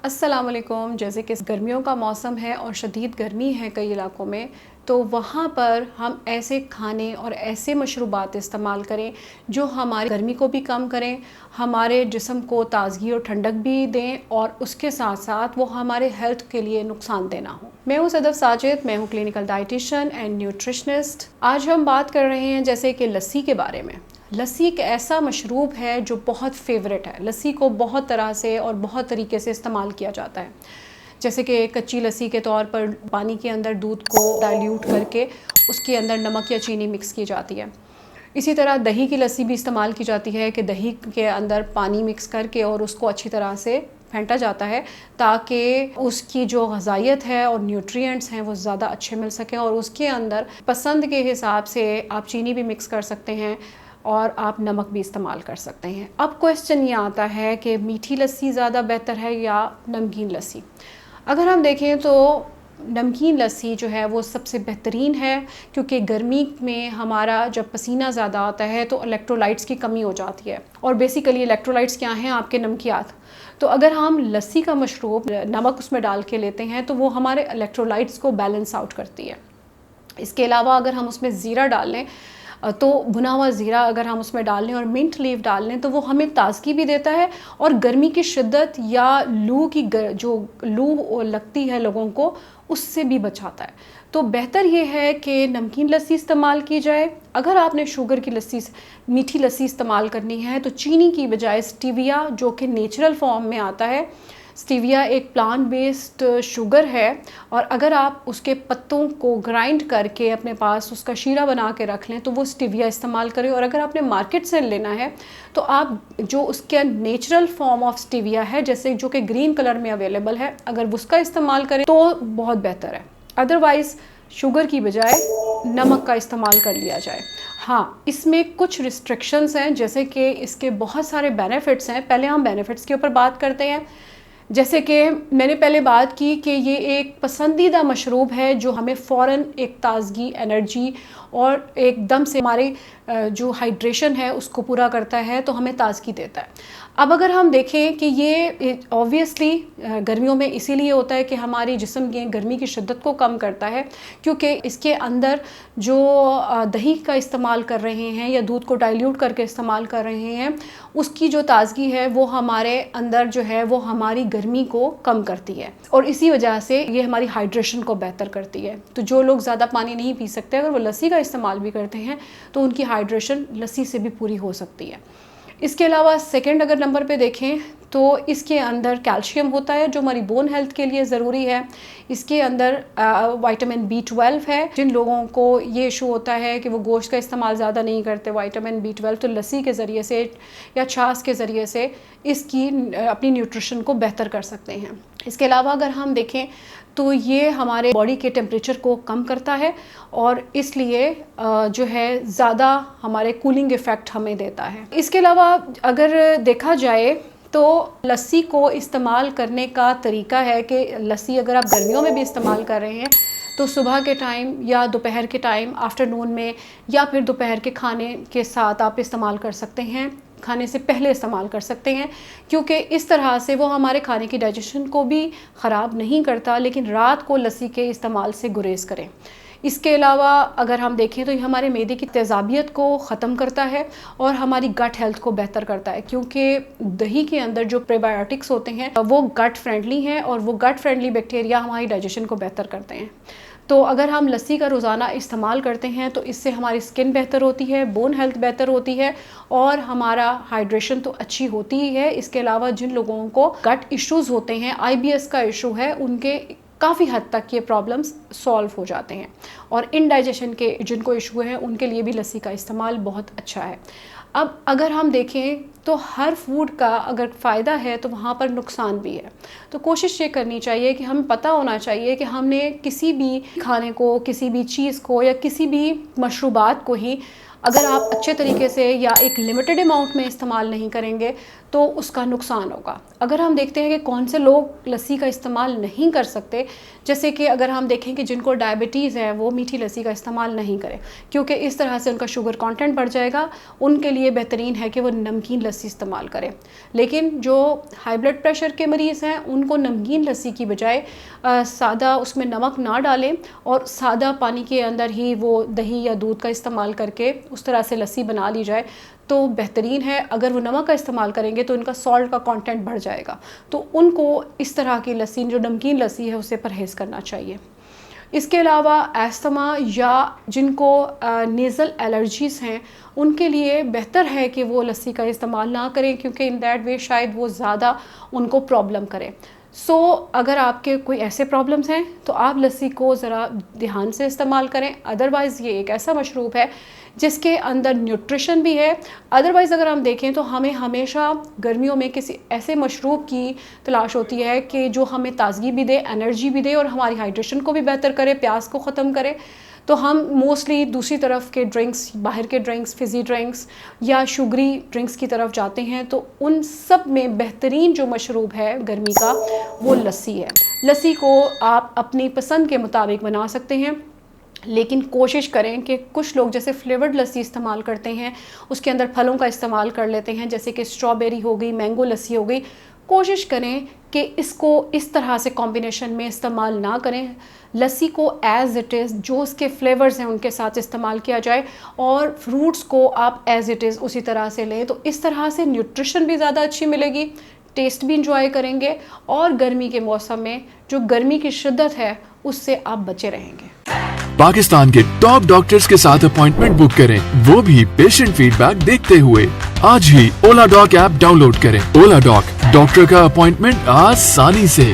अस्सलाम वालेकुम। जैसे कि गर्मियों का मौसम है और शदीद गर्मी है कई इलाकों में, तो वहाँ पर हम ऐसे खाने और ऐसे मशरूबात इस्तेमाल करें जो हमारी गर्मी को भी कम करें, हमारे जिस्म को ताज़गी और ठंडक भी दें और उसके साथ साथ वो हमारे हेल्थ के लिए नुकसानदेह ना हो। मैं हूँ सदफ साजिद, मैं हूँ क्लिनिकल डाइटिशियन एंड न्यूट्रिशनिस्ट। आज हम बात कर रहे हैं जैसे कि लस्सी के बारे में। लस्सी एक ऐसा मशरूब है जो बहुत फेवरेट है। लस्सी को बहुत तरह से और बहुत तरीके से इस्तेमाल किया जाता है, जैसे कि कच्ची लस्सी के तौर पर पानी के अंदर दूध को डाइल्यूट करके उसके अंदर नमक या चीनी मिक्स की जाती है। इसी तरह दही की लस्सी भी इस्तेमाल की जाती है कि दही के अंदर पानी मिक्स करके और उसको अच्छी तरह से फेंटा जाता है ताकि उसकी जो ग़िज़ाइयत है और न्यूट्रिएंट्स हैं वो ज़्यादा अच्छे मिल सकें। और उसके अंदर पसंद के हिसाब से आप चीनी भी मिक्स कर सकते हैं और आप नमक भी इस्तेमाल कर सकते हैं। अब क्वेश्चन ये आता है कि मीठी लस्सी ज़्यादा बेहतर है या नमकीन लस्सी। अगर हम देखें तो नमकीन लस्सी जो है वो सबसे बेहतरीन है, क्योंकि गर्मी में हमारा जब पसीना ज़्यादा आता है तो इलेक्ट्रोलाइट्स की कमी हो जाती है। और बेसिकली इलेक्ट्रोलाइट्स क्या हैं? आपके नमकियात। तो अगर हम लस्सी का मशरूब नमक उसमें डाल के लेते हैं तो वो हमारे इलेक्ट्रोलाइट्स को बैलेंस आउट करती है। इसके अलावा अगर हम उसमें ज़ीरा डाल लें तो भुना हुआ ज़ीरा अगर हम उसमें डाल लें और मिंट लीफ डाल लें तो वो हमें ताज़गी भी देता है और गर्मी की शिद्दत या जो लू लगती है लोगों को उससे भी बचाता है। तो बेहतर ये है कि नमकीन लस्सी इस्तेमाल की जाए। अगर आपने शुगर की लस्सी मीठी लस्सी इस्तेमाल करनी है तो चीनी की बजाय स्टीविया, जो कि नेचुरल फॉर्म में आता है, स्टीविया एक प्लांट बेस्ड शुगर है और अगर आप उसके पत्तों को ग्राइंड करके अपने पास उसका शीरा बना के रख लें तो वो स्टीविया इस्तेमाल करें। और अगर आपने मार्केट से लेना है तो आप जो उसके नैचुरल फॉर्म ऑफ स्टीविया है, जैसे जो कि ग्रीन कलर में अवेलेबल है, अगर उसका इस्तेमाल करें तो बहुत बेहतर है। अदरवाइज़ शुगर की बजाय नमक का इस्तेमाल कर लिया जाए। हाँ, इसमें कुछ रिस्ट्रिक्शंस हैं, जैसे कि इसके बहुत सारे बेनिफिट्स हैं। पहले हम बेनिफिट्स के ऊपर बात करते हैं। जैसे कि मैंने पहले बात की कि ये एक पसंदीदा मशरूब है जो हमें फ़ौरन एक ताज़गी, एनर्जी और एकदम से हमारी जो हाइड्रेशन है उसको पूरा करता है, तो हमें ताज़गी देता है। अब अगर हम देखें कि ये ऑब्वियसली गर्मियों में इसीलिए होता है कि हमारी जिस्म की गर्मी की शिद्दत को कम करता है, क्योंकि इसके अंदर जो दही का इस्तेमाल कर रहे हैं या दूध को डाइल्यूट करके इस्तेमाल कर रहे हैं, उसकी जो ताज़गी है वो हमारे अंदर जो है वो हमारी गर्मी को कम करती है और इसी वजह से ये हमारी हाइड्रेशन को बेहतर करती है। तो जो लोग ज़्यादा पानी नहीं पी सकते, अगर वो लस्सी का इस्तेमाल भी करते हैं तो उनकी हाइड्रेशन लस्सी से भी पूरी हो सकती है। इसके अलावा सेकंड अगर नंबर पे देखें तो इसके अंदर कैल्शियम होता है जो हमारी बोन हेल्थ के लिए ज़रूरी है। इसके अंदर विटामिन B12 है। जिन लोगों को ये इशू होता है कि वो गोश्त का इस्तेमाल ज़्यादा नहीं करते, विटामिन B12, तो लस्सी के ज़रिए से या छाछ के ज़रिए से इसकी अपनी न्यूट्रिशन को बेहतर कर सकते हैं। इसके अलावा अगर हम देखें तो ये हमारे बॉडी के टेम्परेचर को कम करता है और इसलिए जो है ज़्यादा हमारे कूलिंग इफ़ेक्ट हमें देता है। इसके अलावा अगर देखा जाए तो लस्सी को इस्तेमाल करने का तरीका है कि लस्सी अगर आप गर्मियों में भी इस्तेमाल कर रहे हैं तो सुबह के टाइम या दोपहर के टाइम, आफ्टरनून में, या फिर दोपहर के खाने के साथ आप इस्तेमाल कर सकते हैं, खाने से पहले इस्तेमाल कर सकते हैं, क्योंकि इस तरह से वो हमारे खाने की डाइजेशन को भी ख़राब नहीं करता, लेकिन रात को लस्सी के इस्तेमाल से गुरेज करें। इसके अलावा अगर हम देखें तो ये हमारे मैदे की तेज़ाबियत को ख़त्म करता है और हमारी गट हेल्थ को बेहतर करता है, क्योंकि दही के अंदर जो प्रीबायोटिक्स होते हैं वो गट फ्रेंडली हैं और वो गट फ्रेंडली बैक्टीरिया हमारी डाइजेशन को बेहतर करते हैं। तो अगर हम लस्सी का रोज़ाना इस्तेमाल करते हैं तो इससे हमारी स्किन बेहतर होती है, बोन हेल्थ बेहतर होती है और हमारा हाइड्रेशन तो अच्छी होती ही है। इसके अलावा जिन लोगों को गट इश्यूज़ होते हैं, IBS का इशू है, उनके काफ़ी हद तक ये प्रॉब्लम्स सॉल्व हो जाते हैं और इंडाइजेशन के जिनको इशू है उनके लिए भी लस्सी का इस्तेमाल बहुत अच्छा है। अब अगर हम देखें तो हर फूड का अगर फ़ायदा है तो वहाँ पर नुकसान भी है। तो कोशिश ये करनी चाहिए कि हमें पता होना चाहिए कि हमने किसी भी खाने को, किसी भी चीज़ को या किसी भी मशरूबात को ही अगर आप अच्छे तरीके से या एक लिमिटेड अमाउंट में इस्तेमाल नहीं करेंगे तो उसका नुकसान होगा। अगर हम देखते हैं कि कौन से लोग लस्सी का इस्तेमाल नहीं कर सकते, जैसे कि अगर हम देखें कि जिनको डायबिटीज़ है वो मीठी लस्सी का इस्तेमाल नहीं करें, क्योंकि इस तरह से उनका शुगर कंटेंट बढ़ जाएगा। उनके लिए बेहतरीन है कि वो नमकीन लस्सी इस्तेमाल करें। लेकिन जो हाई ब्लड प्रेशर के मरीज़ हैं उनको नमकीन लस्सी की बजाय सादा उसमें नमक ना डालें और सादा पानी के अंदर ही वो दही या दूध का इस्तेमाल करके उस तरह से लस्सी बना ली जाए तो बेहतरीन है। अगर वो नमक का इस्तेमाल करेंगे तो इनका सॉल्ट का कंटेंट बढ़ जाएगा, तो उनको इस तरह की लस्सी जो नमकीन लस्सी है उससे परहेज़ करना चाहिए। इसके अलावा एस्थमा या जिनको नेज़ल एलर्जीज़ हैं उनके लिए बेहतर है कि वो लस्सी का इस्तेमाल ना करें, क्योंकि इन दैट वे शायद वो ज़्यादा उनको प्रॉब्लम करे। अगर आपके कोई ऐसे प्रॉब्लम्स हैं तो आप लस्सी को ज़रा ध्यान से इस्तेमाल करें। अदरवाइज़ ये एक ऐसा मशरूब है जिसके अंदर न्यूट्रिशन भी है। अदरवाइज़ अगर हम देखें तो हमें हमेशा गर्मियों में किसी ऐसे मशरूब की तलाश होती है कि जो हमें ताज़गी भी दे, एनर्जी भी दे और हमारी हाइड्रेशन को भी बेहतर करे, प्यास को ख़त्म करे। तो हम मोस्टली दूसरी तरफ के ड्रिंक्स, बाहर के ड्रिंक्स, फिज़ी ड्रिंक्स या शुगरी ड्रिंक्स की तरफ जाते हैं। तो उन सब में बेहतरीन जो मशरूब है गर्मी का वो लस्सी है। लस्सी को आप अपनी पसंद के मुताबिक बना सकते हैं, लेकिन कोशिश करें कि कुछ लोग जैसे फ्लेवर्ड लस्सी इस्तेमाल करते हैं, उसके अंदर फलों का इस्तेमाल कर लेते हैं, जैसे कि स्ट्रॉबेरी हो गई, मैंगो लस्सी हो गई। कोशिश करें कि इसको इस तरह से कॉम्बिनेशन में इस्तेमाल ना करें। लस्सी को एज़ इट इज़ जो उसके फ्लेवर्स हैं उनके साथ इस्तेमाल किया जाए और फ्रूट्स को आप एज़ इट इज़ उसी तरह से लें। तो इस तरह से न्यूट्रिशन भी ज़्यादा अच्छी मिलेगी, टेस्ट भी इंजॉय करेंगे और गर्मी के मौसम में जो गर्मी की शिद्दत है उससे आप बचे रहेंगे। पाकिस्तान के टॉप डॉक्टर्स के साथ अपॉइंटमेंट बुक करें, वो भी पेशेंट फीडबैक देखते हुए। आज ही ओला डॉक ऐप डाउनलोड करें। ओला डॉक, डॉक्टर का अपॉइंटमेंट आसानी से।